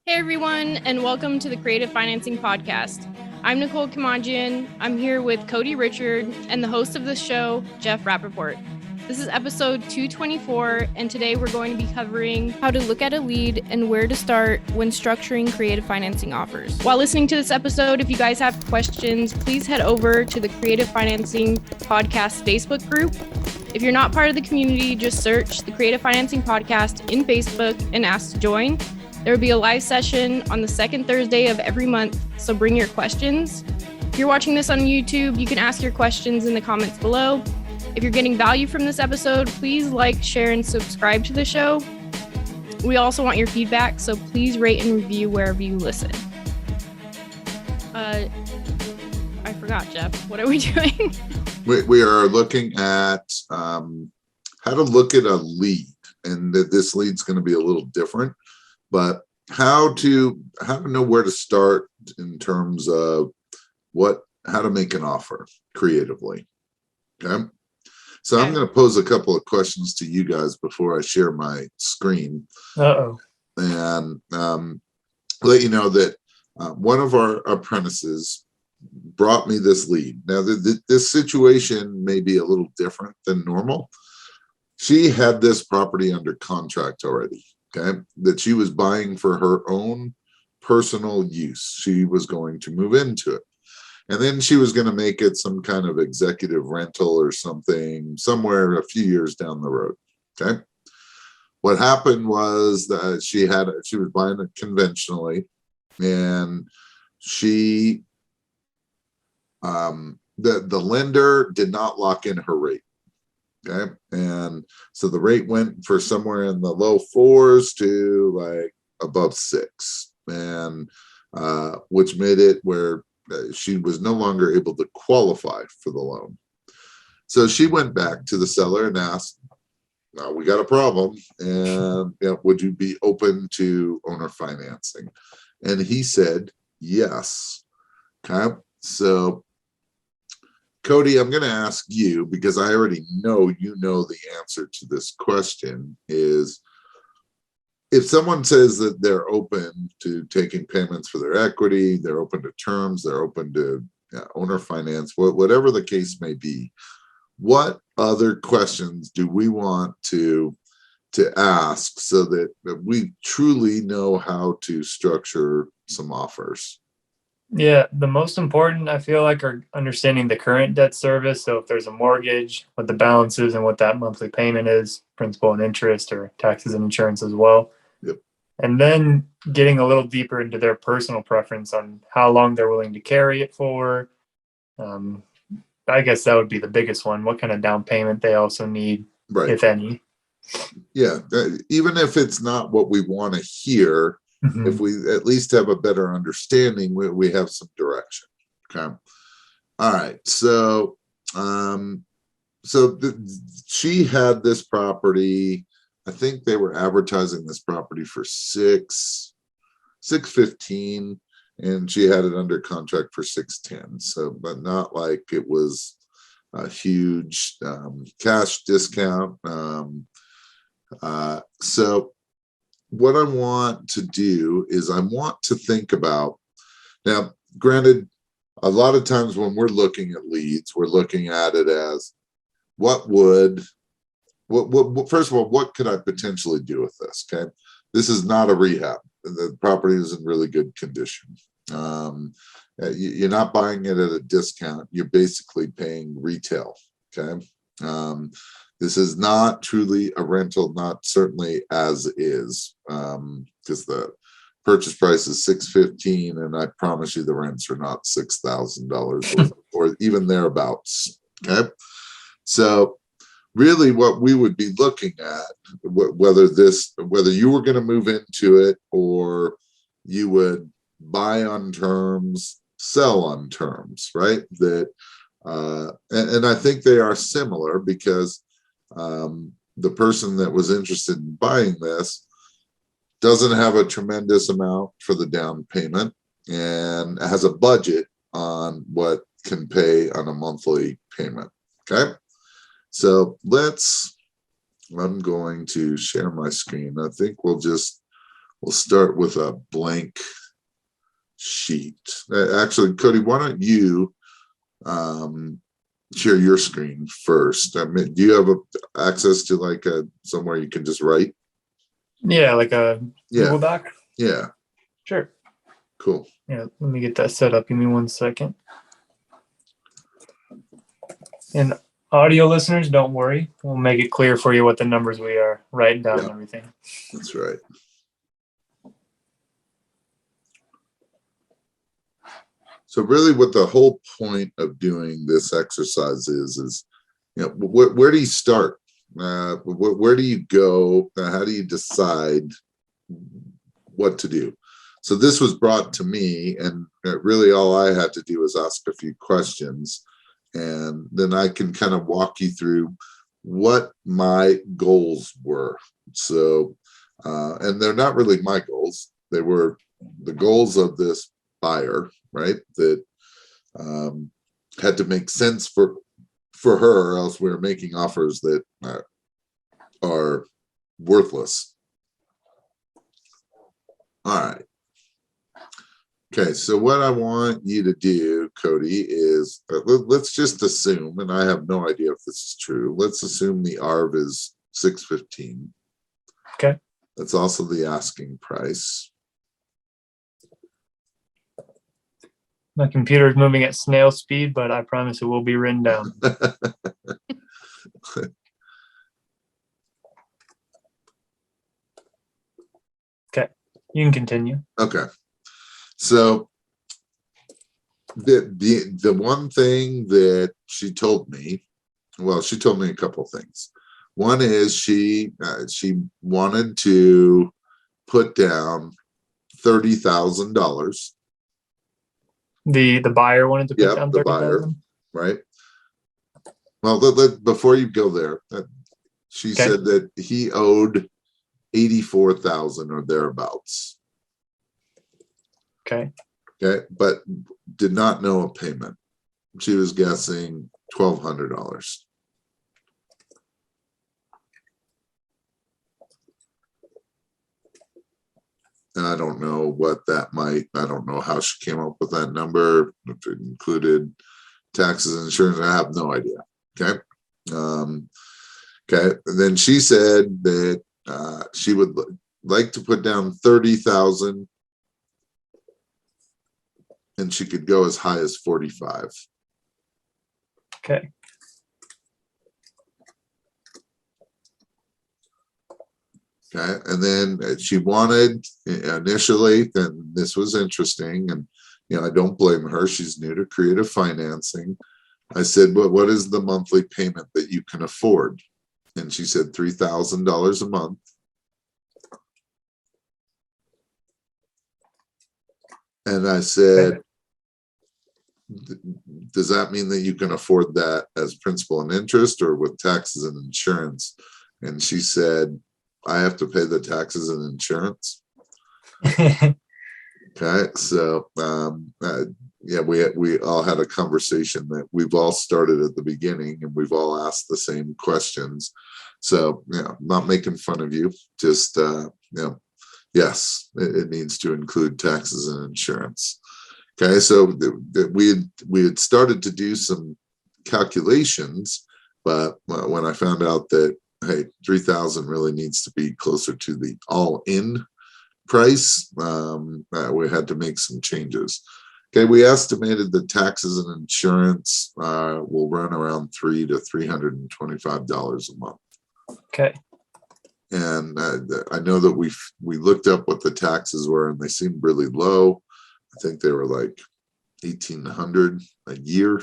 Hey everyone, and welcome to the Creative Financing Podcast. I'm Nicole Kamajian. I'm here with Cody Richard and the host of the show, Jeff Rappaport. This is episode 224, and today we're going to be covering how to look at a lead and where to start when structuring creative financing offers. While listening to this episode, if you guys have questions, please head over to the Creative Financing Podcast Facebook group. If you're not part of the community, just search the Creative Financing Podcast in Facebook and ask to join. There will be a live session on the second Thursday of every month, so bring your questions. If you're watching this on YouTube, you can ask your questions in the comments below. If you're getting value from this episode, please like, share, and subscribe to the show. We also want your feedback, so please rate and review wherever you listen. I forgot, Jeff. What are we doing? We are looking at how to look at a lead, and that this lead's going to be a little different, but how to know where to start in terms of how to make an offer creatively. Okay. So I'm going to pose a couple of questions to you guys before I share my screen. And let you know that one of our apprentices brought me this lead. Now, this situation may be a little different than normal. She had this property under contract already, okay, that she was buying for her own personal use. She was going to move into it. And then she was going to make it some kind of executive rental or something somewhere a few years down the road, okay? What happened was that she was buying it conventionally, and the lender did not lock in her rate. Okay. And so the rate went for somewhere in the low 4s to like above 6, and which made it where she was no longer able to qualify for the loan. So she went back to the seller and asked, we got a problem, and would you be open to owner financing? And he said yes. Okay. So Cody, I'm going to ask you, because I already know you know the answer to this question, is if someone says that they're open to taking payments for their equity, they're open to terms, they're open to owner finance, whatever the case may be, what other questions do we want to ask so that we truly know how to structure some offers? Yeah, the most important, I feel like, are understanding the current debt service. So if there's a mortgage, what the balance is and what that monthly payment is, principal and interest, or taxes and insurance as well. Yep. And then getting a little deeper into their personal preference on how long they're willing to carry it for. I guess that would be the biggest one. What kind of down payment they also need, right, if any. Yeah, even if it's not what we want to hear, if we at least have a better understanding, we have some direction. Okay. All right. So, she had this property. I think they were advertising this property for $615, and she had it under contract for $610. So, but not like it was a huge cash discount. So what I want to do is I want to think about, now, granted, a lot of times when we're looking at leads, we're looking at it as first of all, what could I potentially do with this? Okay. This is not a rehab. The property is in really good condition. You're not buying it at a discount. You're basically paying retail. Okay. This is not truly a rental, not certainly as is, because the purchase price is $615, and I promise you the rents are not $6,000 or even thereabouts. Okay, so really, what we would be looking at, whether you were going to move into it or you would buy on terms, sell on terms, right? That, and I think they are similar because the person that was interested in buying this doesn't have a tremendous amount for the down payment and has a budget on what can pay on a monthly payment. Okay. So I'm going to share my screen. I think we'll just we'll start with a blank sheet. Actually, Cody, why don't you share your screen first? I mean, do you have access to like somewhere you can just write? Yeah, like a Google Doc? Yeah. Sure. Cool. Yeah, let me get that set up. Give me 1 second. And audio listeners, don't worry. We'll make it clear for you what the numbers we are writing down and everything. That's right. So really what the whole point of doing this exercise is, where do you start? Where do you go? How do you decide what to do? So this was brought to me, and really all I had to do was ask a few questions, and then I can kind of walk you through what my goals were. So, and they're not really my goals. They were the goals of this buyer, right? That had to make sense for her, or else we're making offers that are worthless. All right. Okay, so what I want you to do, Cody, is let's just assume, and I have no idea if this is true. Let's assume the ARV is $615. Okay. That's also the asking price. My computer is moving at snail speed, but I promise it will be written down. Okay, you can continue. Okay. So the one thing that she told me, well, she told me a couple of things. One is she wanted to put down $30,000. The buyer wanted to put down the buyer, 30,000? right? Well, before you go there, she said that he owed 84,000 or thereabouts. Okay, but did not know a payment. She was guessing $1,200. And I don't know what that I don't know how she came up with that number, if it included taxes and insurance. I have no idea. Okay. Okay. And then she said that she would like to put down 30,000, and she could go as high as 45. Okay. Okay, and then she wanted initially, and this was interesting, and I don't blame her. She's new to creative financing. I said, "But what is the monthly payment that you can afford?" And she said $3,000 a month. And I said, "Does that mean that you can afford that as principal and interest, or with taxes and insurance?" And she said, "I have to pay the taxes and insurance." Okay, so we all had a conversation that we've all started at the beginning, and we've all asked the same questions. So I'm not making fun of you. Just yes, it needs to include taxes and insurance. Okay, so we had started to do some calculations, but when I found out that, hey, 3,000 really needs to be closer to the all-in price, we had to make some changes. Okay, we estimated the taxes and insurance will run around $300 to $325 a month. Okay. And I know that we looked up what the taxes were, and they seemed really low. I think they were like $1,800 a year,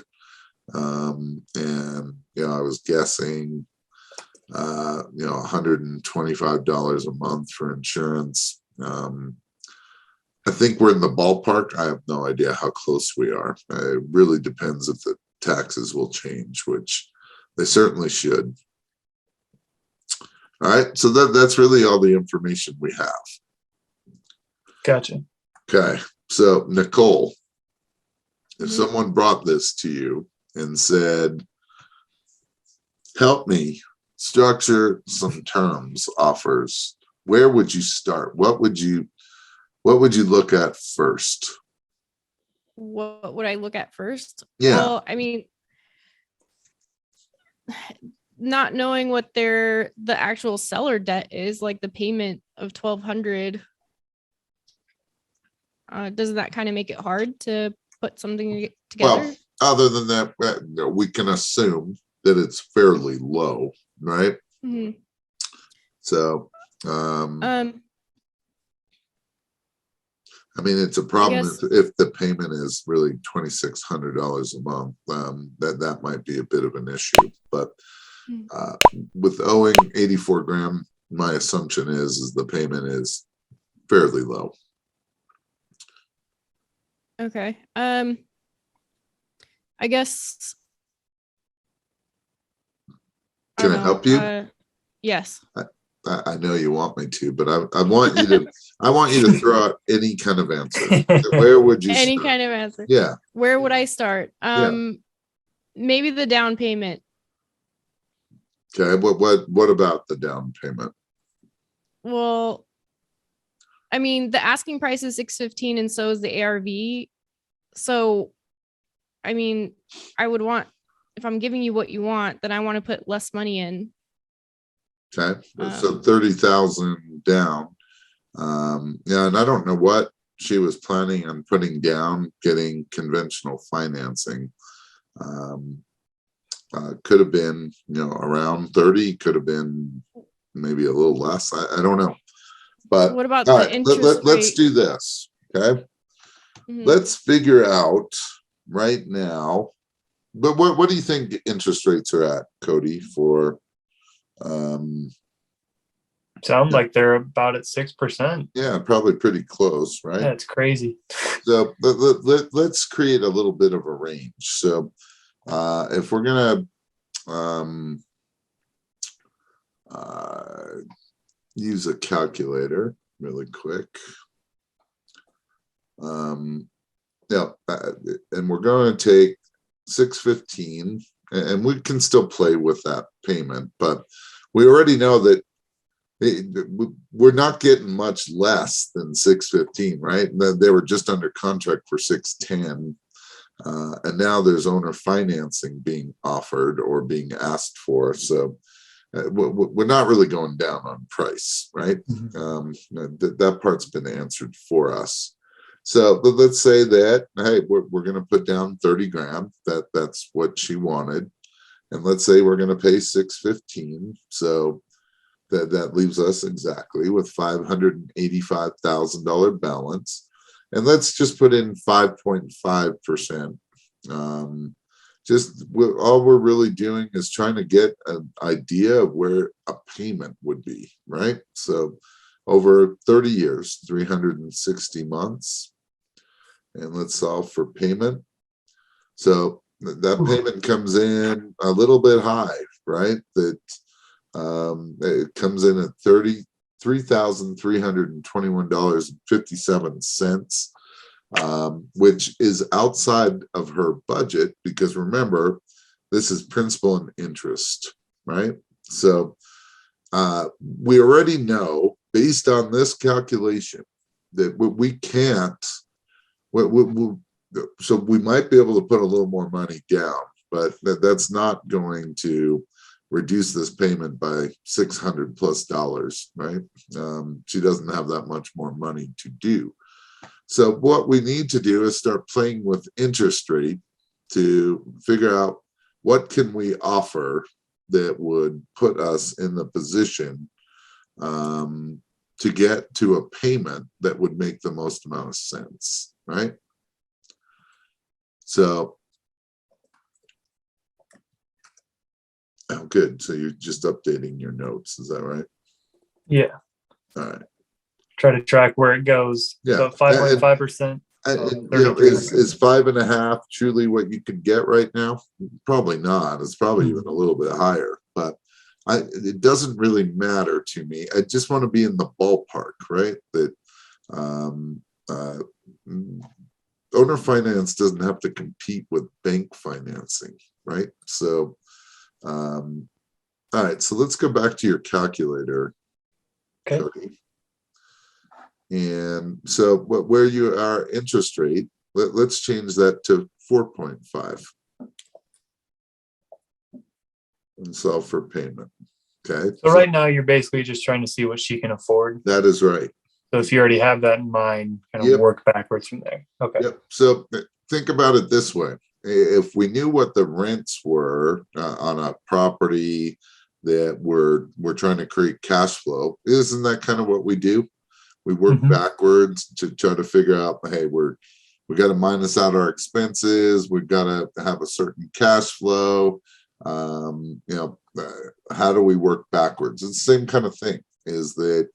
and I was guessing $125 a month for insurance. I think we're in the ballpark. I have no idea how close we are. It really depends if the taxes will change, which they certainly should. All right, so that's really all the information we have. Gotcha. Okay, so Nicole, if someone brought this to you and said, "Help me structure some terms offers where would you start? What would you look at first? What would I look at first? Yeah. Well, I mean, not knowing what the actual seller debt is, like the payment of $1,200, doesn't that kind of make it hard to put something together? Well, other than that, we can assume that it's fairly low, right? Mhm. So, I mean, it's a problem guess- if the payment is really $2,600 a month. That might be a bit of an issue. But with owing 84 grand, my assumption is the payment is fairly low. Okay. I guess. Can I don't help know. you? Yes. I know you want me to, but I want you to throw out any kind of answer. Where would you Any start? kind of answer. Yeah. Where would I start? Yeah. Maybe the down payment. Okay. What about the down payment? Well, I mean, the asking price is $615, and so is the ARV. So, I mean, I would want, if I'm giving you what you want, then I want to put less money in. Okay. So 30,000 down. Yeah, and I don't know what she was planning on putting down, getting conventional financing. Could have been, around 30, could have been maybe a little less. I don't know. But what about all the right, interest let's rate? do this. Okay. Mhm. Let's figure out right now. But what do you think interest rates are at, Cody, for Sound like they're about at 6%. yeah, probably pretty close, right? Yeah, it's crazy. So let's create a little bit of a range. So if we're gonna use a calculator really quick, yeah, and we're going to take 615, and we can still play with that payment, but we already know that we're not getting much less than 615, right? They were just under contract for 610, and now there's owner financing being offered or being asked for. So we're not really going down on price, right? That part's been answered for us. So let's say that, hey, we're going to put down 30 grand. That's what she wanted, and let's say we're going to pay 615. So that leaves us exactly with $585,000 balance, and let's just put in 5.5%. All we're really doing is trying to get an idea of where a payment would be, right? So over 30 years, 360 months, and let's solve for payment. So that payment comes in a little bit high, right? That it comes in at $33,321.57, which is outside of her budget, because remember, this is principal and interest, right? So we already know, based on this calculation, that we can't. So we might be able to put a little more money down, but that's not going to reduce this payment by $600+ right? She doesn't have that much more money to do. So what we need to do is start playing with interest rate to figure out what can we offer that would put us in the position to get to a payment that would make the most amount of sense, right? So, oh, good. So you're just updating your notes, is that right? Yeah. All right. Try to track where it goes. Yeah. So 5.5%. Is 5.5 truly what you could get right now? Probably not. It's probably even a little bit higher, but it doesn't really matter to me. I just want to be in the ballpark, right? That owner finance doesn't have to compete with bank financing, right? So, all right. So let's go back to your calculator. Okay. Cody. And so where you are interest rate, let's change that to 4.5 and sell for payment. Okay. So right now you're basically just trying to see what she can afford. That is right. So if you already have that in mind, kind of Yep. work backwards from there. Okay. Yep. So think about it this way. If we knew what the rents were on a property that we're trying to create cash flow, isn't that kind of what we do? We work Mhm. backwards to try to figure out, hey, we got to minus out our expenses. We've got to have a certain cash flow. How do we work backwards? It's the same kind of thing. Is that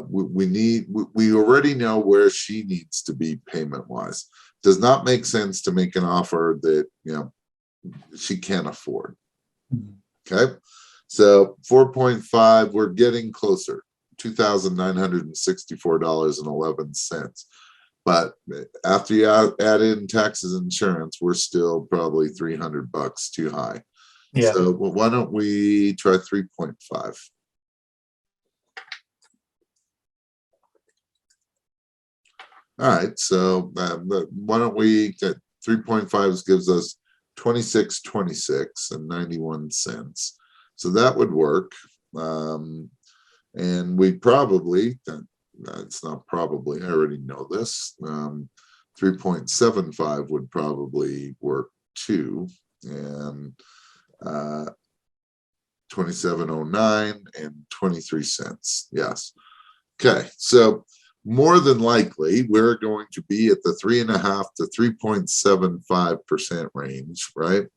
we already know where she needs to be payment wise. Does not make sense to make an offer that she can't afford. Mhm. Okay, so 4.5, we're getting closer. $2,964.11. But after you add in taxes and insurance, we're still probably $300 too high. Yeah. So why don't we try 3.5? All right, so why don't we get 3.5 gives us 26.26 and 91 cents. So that would work. And we probably, it's not probably, I already know this, 3.75 would probably work too. And 27.09 and 23 cents. Yes. Okay. So more than likely, we're going to be at the 3.5 to 3.75% range, right?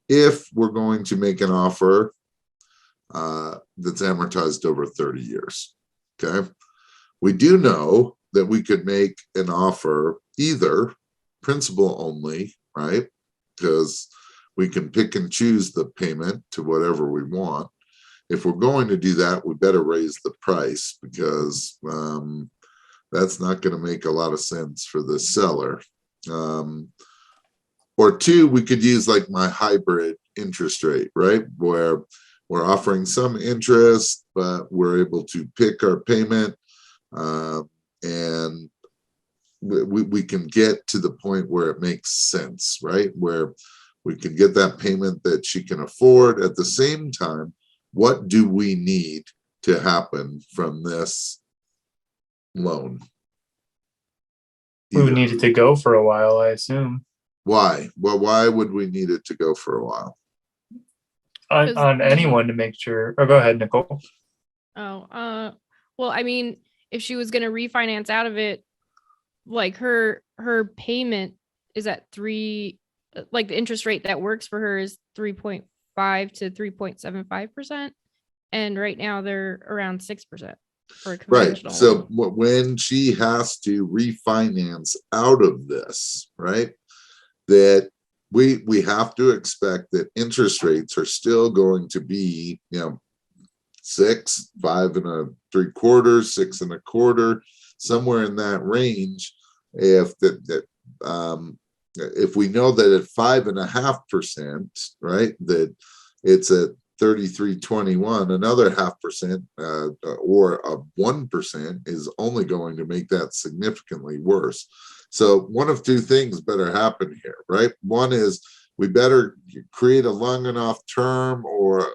If we're going to make an offer that's amortized over 30 years. Okay. We do know that we could make an offer either principal only, right? Because we can pick and choose the payment to whatever we want. If we're going to do that, we better raise the price because that's not going to make a lot of sense for the seller. Or two, we could use like my hybrid interest rate, right? Where we're offering some interest, but we're able to pick our payment and we can get to the point where it makes sense, right? Where we can get that payment that she can afford. At the same time, what do we need to happen from this loan? We would need it to go for a while, I assume. Why? Well, why would we need it to go for a while? On anyone to make sure. Or go ahead, Nicole. Well, I mean, if she was going to refinance out of it, like her payment is at like the interest rate that works for her is 3.5 to 3.75%. And right now they're around 6% for a conventional. Right. So when she has to refinance out of this, right, that we have to expect that interest rates are still going to be, 6, 5 3/4, 6 1/4, somewhere in that range. If if we know that at 5.5%, right, that it's at 33.21, another 0.5% or a 1% is only going to make that significantly worse. So one of two things better happen here, right? One is we better create a long enough term or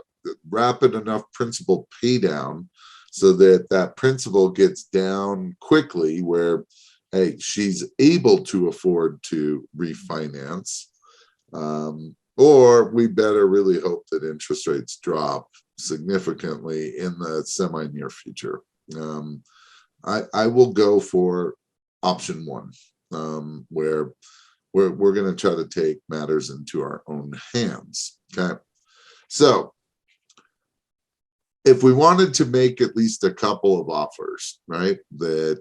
rapid enough principal pay down so that that principal gets down quickly where, hey, she's able to afford to refinance. Or we better really hope that interest rates drop significantly in the semi-near future. I will go for option one, where we're going to try to take matters into our own hands. Okay, so if we wanted to make at least a couple of offers, right, that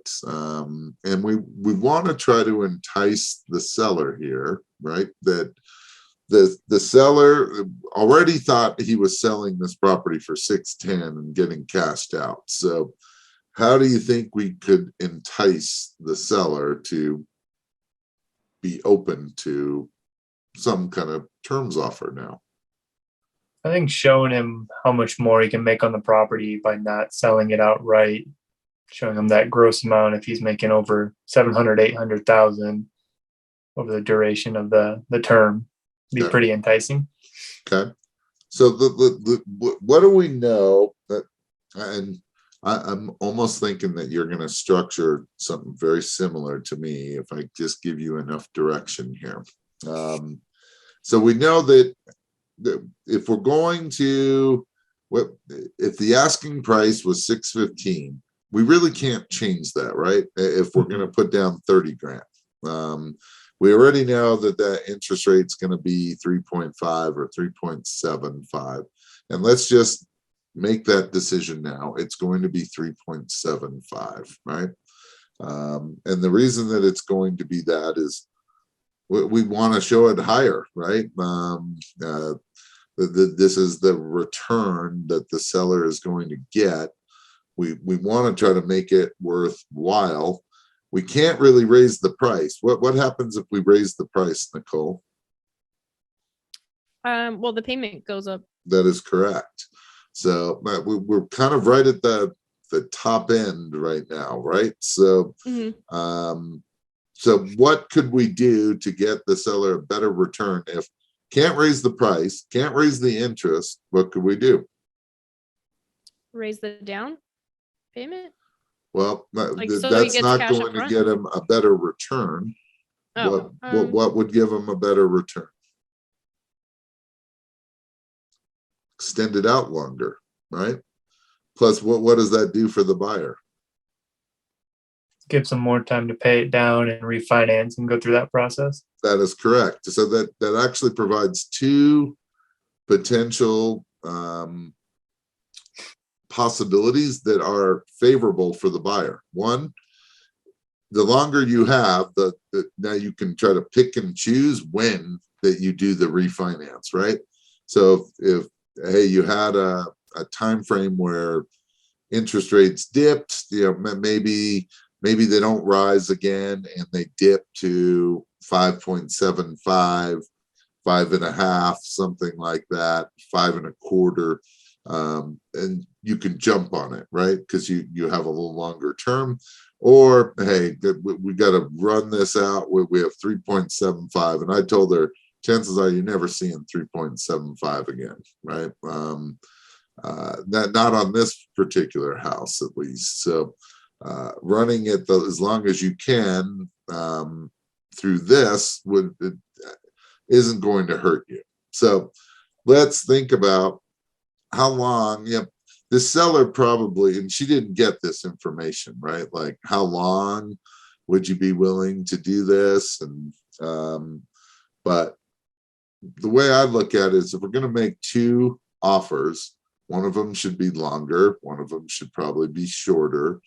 and we want to try to entice the seller here, right, that the seller already thought he was selling this property for 610 and getting cashed out. So how do you think we could entice the seller to be open to some kind of terms offer now? I think showing him how much more he can make on the property by not selling it outright, showing him that gross amount if he's making over 700, 800,000 over the duration of the term, be Okay. pretty enticing. Okay. So what do we know that, and I'm almost thinking that you're going to structure something very similar to me if I just give you enough direction here. So we know that if we're going to, if the asking price was 615, we really can't change that, right? If we're going to put down 30 grand. We already know that that interest rate's going to be 3.5 or 3.75. And let's just make that decision now. It's going to be 3.75, right? And the reason that it's going to be that is we want to show it higher, right? This is the return that the seller is going to get. We want to try to make it worthwhile. We can't really raise the price. What happens if we raise the price, Nicole? Well, the payment goes up. That is correct. So we're kind of right at the top end right now, right? So, so what could we do to get the seller a better return? If can't raise the price, can't raise the interest, what could we do? Raise the down payment? Well, so that's not going to get him a better return. Oh, what would give him a better return? Extend it out longer, right? Plus, what does that do for the buyer? Gives them more time to pay it down and refinance and go through that process. That is correct. So that actually provides two potential possibilities that are favorable for the buyer. One, the longer you have, the now you can try to pick and choose when that you do the refinance, right? So if hey, you had a time frame where interest rates dipped, maybe they don't rise again and they dip to 5.75, 5.5, something like that, 5.25. And you can jump on it, right? Because you have a little longer term. Or, hey, we got to run this out. We have 3.75. And I told her, chances are you're never seeing 3.75 again, right? Not on this particular house, at least. So running it as long as you can through this isn't going to hurt you. So let's think about how long, the seller probably, and she didn't get this information, right? Like, how long would you be willing to do this? And but the way I look at it is, if we're going to make two offers, one of them should be longer, one of them should probably be shorter.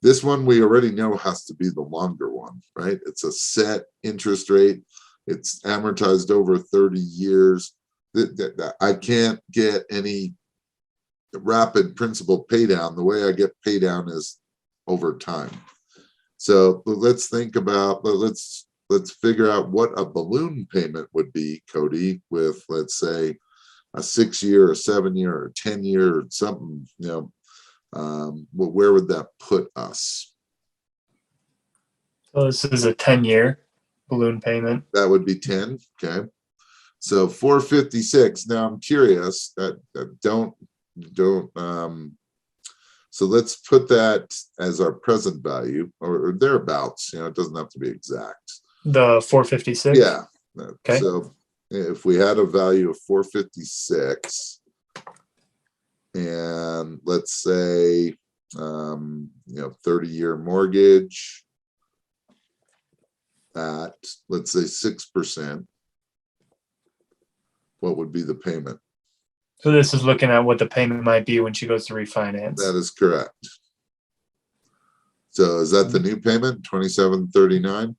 This one we already know has to be the longer one, right? It's a set interest rate. It's amortized over 30 years. I can't get any rapid principal pay down. The way I get pay down is over time. So let's think about, let's figure out what a balloon payment would be, Cody, with, let's say, a 6-year or 7-year or 10-year or something, where would that put us? So this is a 10-year balloon payment. That would be 10. Okay. So 456. Now I'm curious that so let's put that as our present value or thereabouts. It doesn't have to be exact. The 456. Yeah. Okay. So if we had a value of 456, and let's say 30-year mortgage at, let's say, 6%, what would be the payment? So this is looking at what the payment might be when she goes to refinance. That is correct. So is that the new payment, $27.39?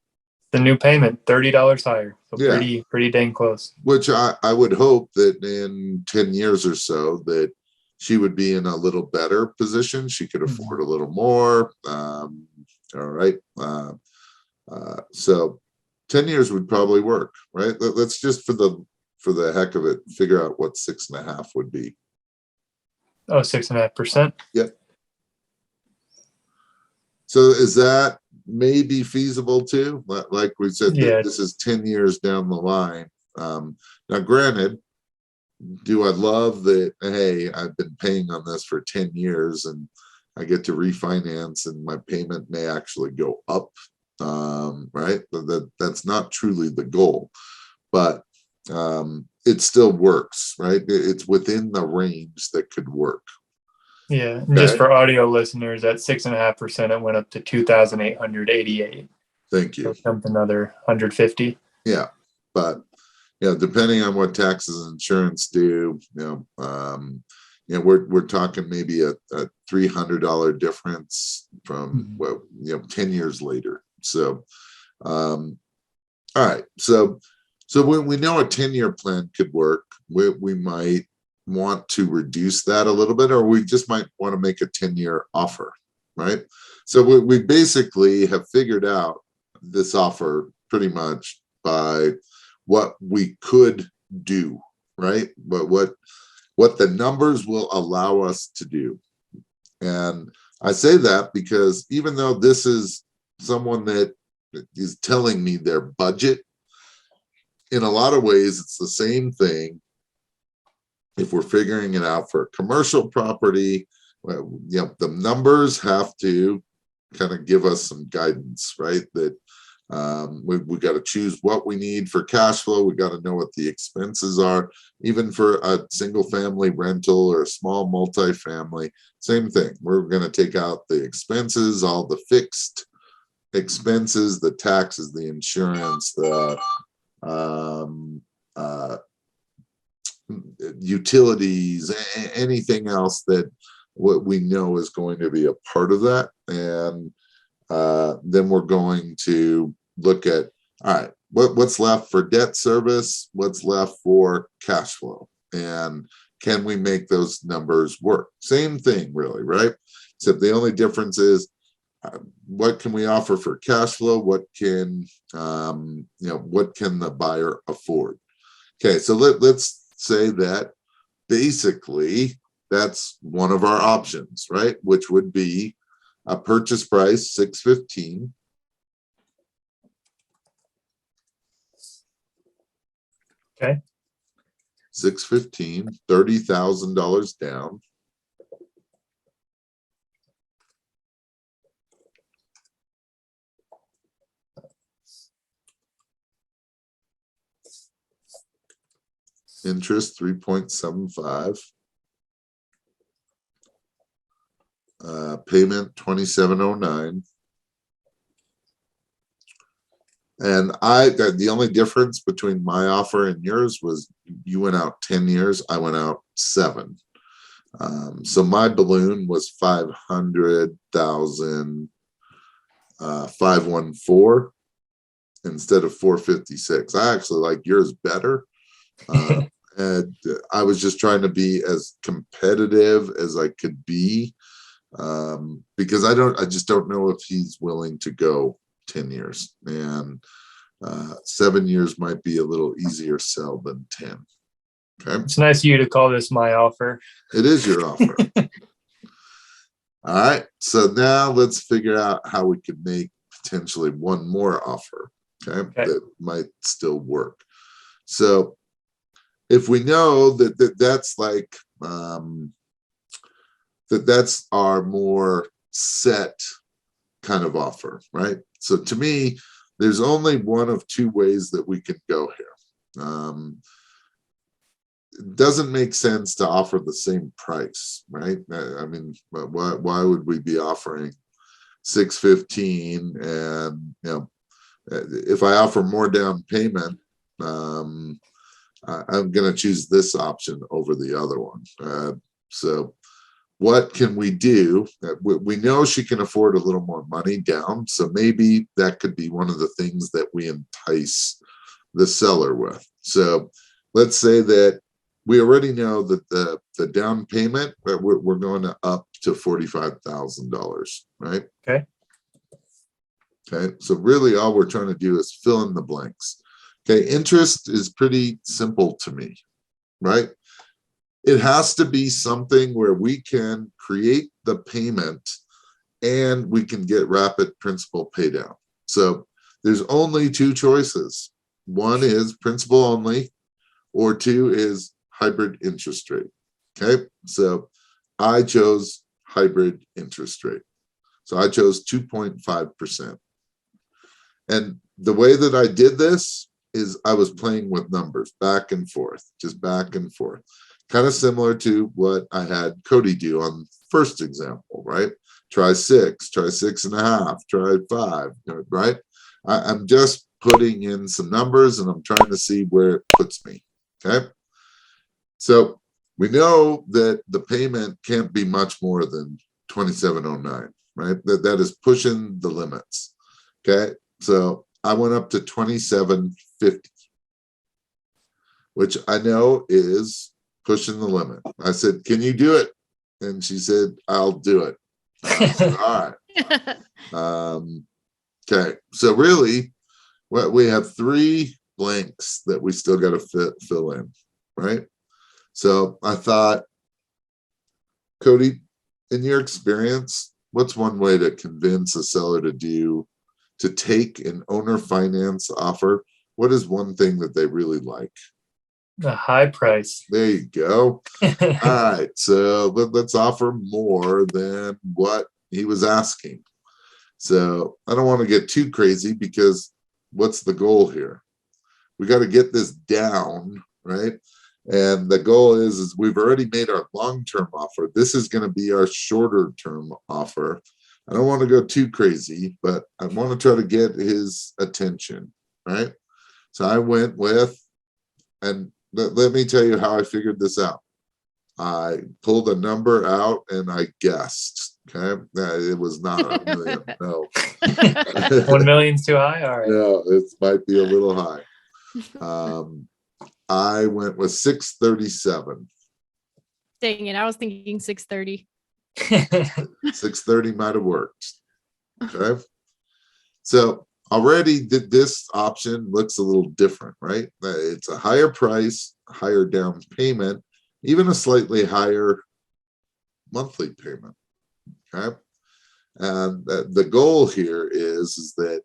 The new payment, $30 higher. So Yeah. pretty dang close. Which I would hope that in 10 years or so that she would be in a little better position. She could afford a little more. All right. So 10 years would probably work, right? Let's just, for for the heck of it, figure out what 6.5 would be. Oh, 6.5%. So is that maybe feasible too? Like we said, Yeah. this is 10 years down the line. Now, granted, do I love that? Hey, I've been paying on this for 10 years and I get to refinance and my payment may actually go up, right? That's not truly the goal, but it still works, right? It's within the range that could work. Yeah. And just for audio listeners, at 6.5%, it went up to 2,888. Thank you. So something another 150. Yeah, but depending on what taxes and insurance do, we're talking maybe a $300 difference from 10 years later. So, all right. So when we know a 10-year plan could work, we might want to reduce that a little bit, or we just might want to make a 10-year offer, right? So we basically have figured out this offer pretty much by what we could do, right? But what the numbers will allow us to do. And I say that because even though this is someone that is telling me their budget, in a lot of ways, it's the same thing. If we're figuring it out for a commercial property, the numbers have to kind of give us some guidance, right? That we got to choose what we need for cash flow. We got to know what the expenses are. Even for a single family rental or a small multifamily, same thing. We're going to take out the expenses, all the fixed expenses, the taxes, the insurance, the utilities, anything else that what we know is going to be a part of that. And then we're going to look at, all right, what's left for debt service, what's left for cash flow, and can we make those numbers work? Same thing, really, right? Except the only difference is what can we offer for cash flow? What can what can the buyer afford? Okay, so let's say that basically that's one of our options, right? Which would be a purchase price $615. Okay. $615, $30,000 down. Interest 3.75. Payment 2709. And the only difference between my offer and yours was you went out 10 years, I went out 7. So my balloon was 500,000, 514 instead of 456. I actually like yours better. And I was just trying to be as competitive as I could be, because I just don't know if he's willing to go 10 years, and 7 years might be a little easier sell than 10. Okay. It's nice of you to call this my offer. It is your offer. All right. So now let's figure out how we could make potentially one more offer. Okay. That might still work. So if we know that's like that's our more set kind of offer, right? So to me, there's only one of two ways that we can go here. It doesn't make sense to offer the same price, right? I mean, why would we be offering $615? And if I offer more down payment, I'm going to choose this option over the other one. So what can we do? We know she can afford a little more money down, so maybe that could be one of the things that we entice the seller with. So let's say that we already know that the down payment, we're going to up to $45,000, right? Okay. Okay. So really all we're trying to do is fill in the blanks. Okay, interest is pretty simple to me, right? It has to be something where we can create the payment and we can get rapid principal pay down. So there's only two choices. One is principal only, or two is hybrid interest rate. Okay, so I chose hybrid interest rate. So I chose 2.5%. And the way that I did this is I was playing with numbers back and forth, just back and forth. Kind of similar to what I had Cody do on the first example, right? Try 6, try 6.5, try 5, right? I'm just putting in some numbers and I'm trying to see where it puts me, okay? So we know that the payment can't be much more than 2709, right? That is pushing the limits, okay? So I went up to 2750, which I know is pushing the limit. I said, can you do it? And she said, I'll do it. Said, all right. Okay. So really, we have 3 blanks that we still got to fill in, right? So I thought, Cody, in your experience, what's one way to convince a seller to take an owner finance offer? What is one thing that they really like? A high price. There you go. All right. So let's offer more than what he was asking. So I don't want to get too crazy because what's the goal here? We got to get this down, right? And the goal is we've already made our long-term offer. This is going to be our shorter-term offer. I don't want to go too crazy, but I want to try to get his attention, right? So I went with, and let me tell you how I figured this out. I pulled a number out and I guessed. Okay, it was not a million. No, 1 million's too high. All right. no, it might be a little high. I went with 637. Dang it, I was thinking 630. 630 might have worked. Okay, so already this option looks a little different, right? It's a higher price, higher down payment, even a slightly higher monthly payment. Okay, and the goal here is that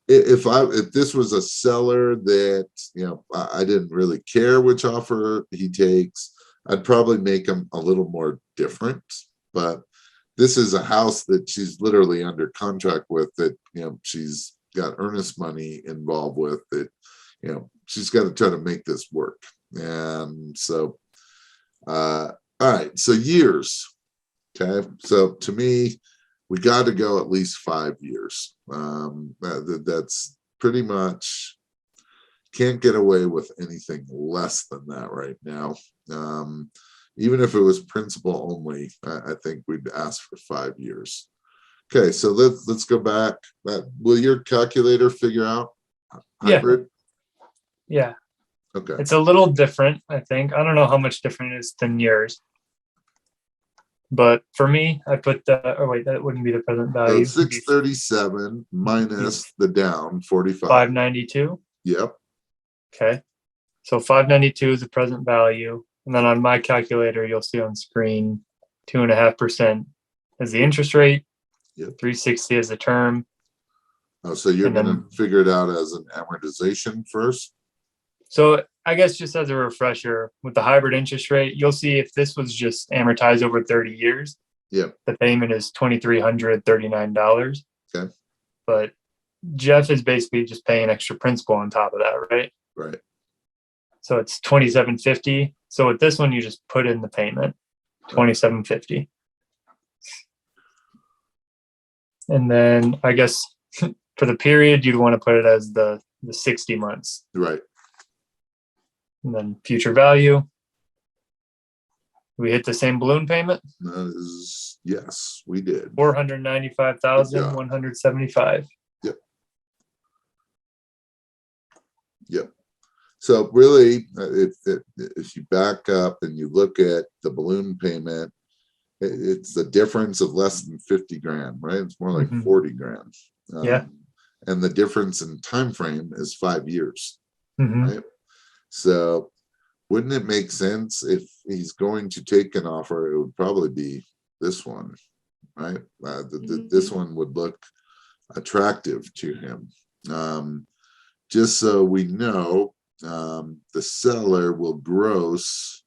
if this was a seller that I didn't really care which offer he takes, I'd probably make him a little more different. But this is a house that she's literally under contract with, that she's got earnest money involved with, that she's got to try to make this work. And so all right, so years. Okay, so to me, we got to go at least 5 years. That's pretty much, can't get away with anything less than that right now. Even if it was principal only, I think we'd ask for 5 years. Okay, so let's go back. Will your calculator figure out hybrid? Yeah. Okay. It's a little different, I think. I don't know how much different it is than yours. But for me, I put that wouldn't be the present value. So 637 minus the down 45. 592. Yep. Okay. So 592 is the present value. And then on my calculator, you'll see on screen 2.5% as the interest rate. Yep. 360 as the term. Oh, so you're going to figure it out as an amortization first? So I guess just as a refresher, with the hybrid interest rate, you'll see if this was just amortized over 30 years, the payment is $2,339. Okay. But Jeff is basically just paying extra principal on top of that, right? Right. So it's $2,750. So with this one, you just put in the payment, $2,750. And then I guess for the period, you'd want to put it as the 60 months. Right. And then future value. We hit the same balloon payment? Yes, we did. $495,175. Yep. So really, if you back up and you look at the balloon payment, it's the difference of less than 50 grand, right? It's more like 40 grand. Yeah. and the difference in time frame is 5 years, Mhm. right? So wouldn't it make sense if he's going to take an offer, it would probably be this one, right? This one would look attractive to him. Just so we know, the seller will gross,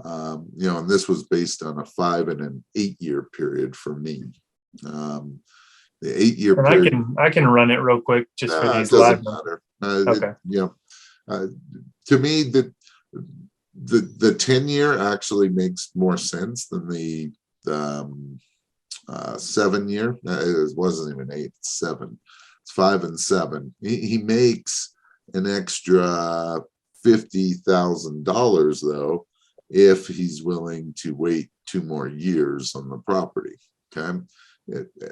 and this was based on a 5 and an 8 year period for me. The 8 year And period, I can run it real quick just for it these doesn't live. matter. Okay. To me, the 10 year actually makes more sense than the 7 year. It wasn't even 8, it's 7. It's 5 and 7. He makes an extra $50,000 though if he's willing to wait 2 more years on the property. Okay.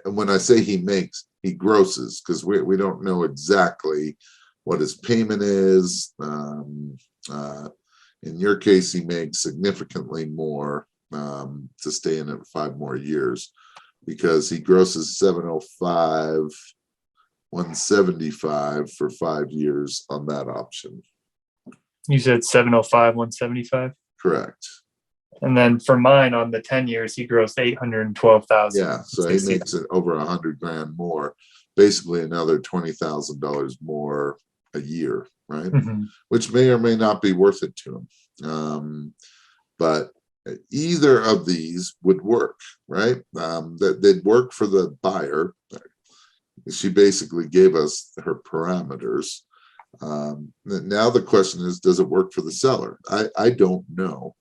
And when I say he makes, he grosses, because we don't know exactly what his payment is. In your case, he makes significantly more to stay in it 5 more years, because he grosses 705, 175 for 5 years on that option. You said 705, 175? Correct. And then for mine on the 10 years, he grossed 812,000. Yeah, so he makes it over $100,000 more, basically another $20,000 more a year, right? Mm-hmm. Which may or may not be worth it to him. But either of these would work, right? That they'd work for the buyer. She basically gave us her parameters. Now the question is, does it work for the seller? I don't know.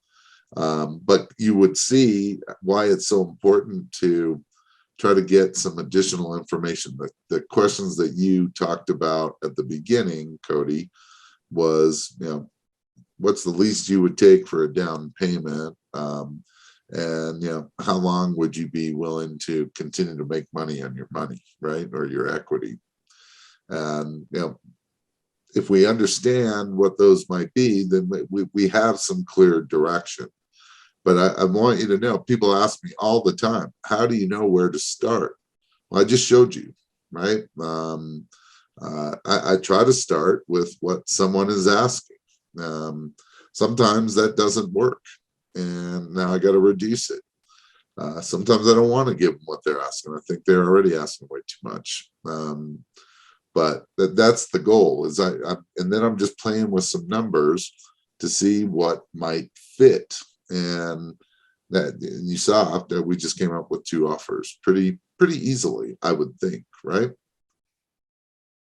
But you would see why it's so important to try to get some additional information. The questions that you talked about at the beginning, Cody, was, what's the least you would take for a down payment? And, how long would you be willing to continue to make money on your money, right? Or your equity? And, if we understand what those might be, then we have some clear direction. But I want you to know, people ask me all the time, how do you know where to start? Well, I just showed you, right? I try to start with what someone is asking. Sometimes that doesn't work, and now I got to reduce it. Sometimes I don't want to give them what they're asking. I think they're already asking way too much. But that's the goal. And then I'm just playing with some numbers to see what might fit. And you saw that we just came up with 2 offers pretty easily, I would think, right?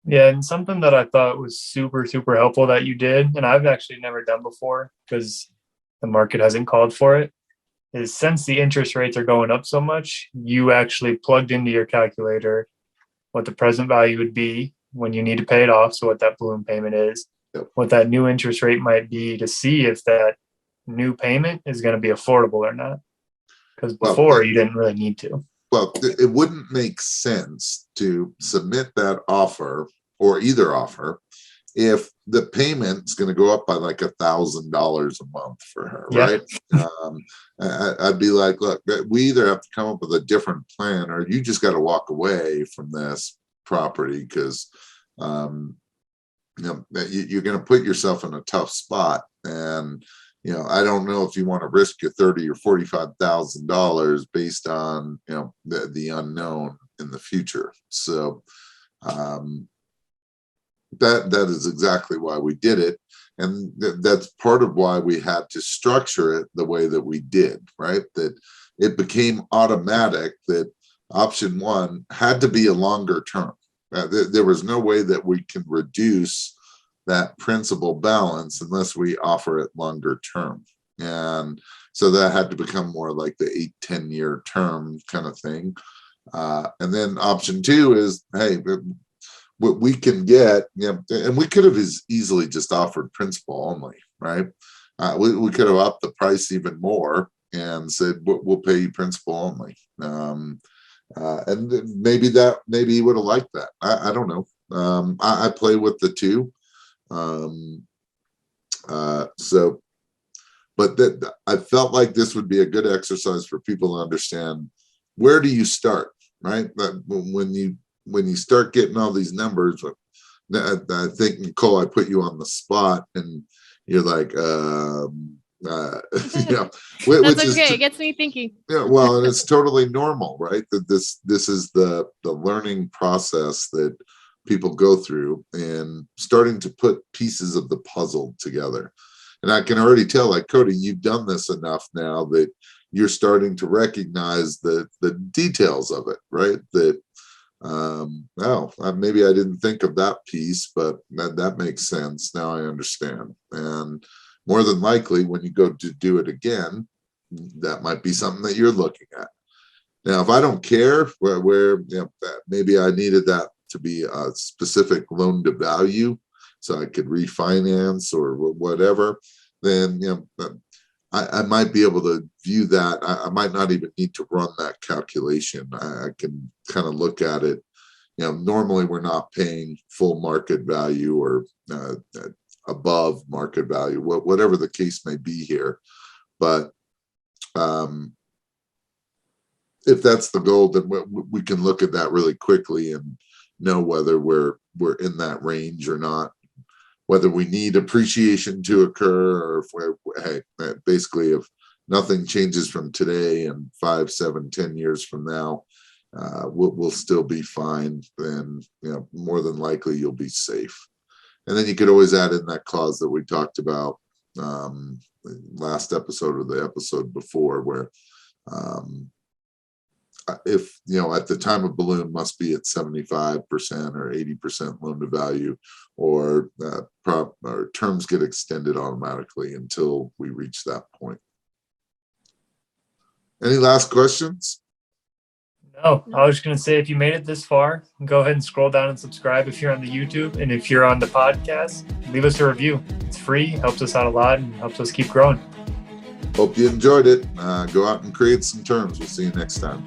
Yeah, and something that I thought was super, super helpful that you did, and I've actually never done before because the market hasn't called for it, is since the interest rates are going up so much, you actually plugged into your calculator what the present value would be when you need to pay it off, so what that balloon payment is, Yep. What that new interest rate might be, to see if that new payment is going to be affordable or not. Because before, you didn't really need to. Well, it wouldn't make sense to submit that offer, or either offer, if the payment's going to go up by like $1,000 a month for her, right? I'd be like, look, we either have to come up with a different plan, or you just got to walk away from this property, because you're going to put yourself in a tough spot. And I don't know if you want to risk your $30,000 or $45,000 based on the unknown in the future. So that is exactly why we did it, and that's part of why we had to structure it the way that we did, right? That it became automatic that option 1 had to be a longer term. There was no way that we can reduce that principal balance unless we offer it longer term. And so that had to become more like the 8-10 year term kind of thing. And then option 2 is, hey, what we can get, and we could have easily just offered principal only, right? We could have upped the price even more and said, we'll pay you principal only. And maybe he would have liked that. I don't know. I play with the 2. But I felt like this would be a good exercise for people to understand, where do you start, right? That when you when you start getting all these numbers, I think, Nicole, I put you on the spot, and you're like, That's which okay. is, It gets me thinking. yeah, well, and it's totally normal, right? That this is the learning process that people go through, and starting to put pieces of the puzzle together. And I can already tell, like, Cody, you've done this enough now that you're starting to recognize the details of it, right? That maybe I didn't think of that piece, but that makes sense. Now I understand. And more than likely, when you go to do it again, that might be something that you're looking at. Now, if I don't care where maybe I needed that to be a specific loan to value, so I could refinance or whatever, then I might be able to view that. I might not even need to run that calculation. I can kind of look at it. Normally we're not paying full market value or above market value, whatever the case may be here. But if that's the goal, then we can look at that really quickly and know whether we're in that range or not, whether we need appreciation to occur, or if basically if nothing changes from today and 5, 7, 10 years from now, we'll still be fine. Then more than likely you'll be safe. And then you could always add in that clause that we talked about last episode or the episode before, where if at the time of balloon must be at 75% or 80% loan to value, or terms get extended automatically until we reach that point. Any last questions? No, I was just going to say, if you made it this far, go ahead and scroll down and subscribe if you're on the YouTube. And if you're on the podcast, leave us a review. It's free, helps us out a lot, and helps us keep growing. Hope you enjoyed it. Go out and create some terms. We'll see you next time.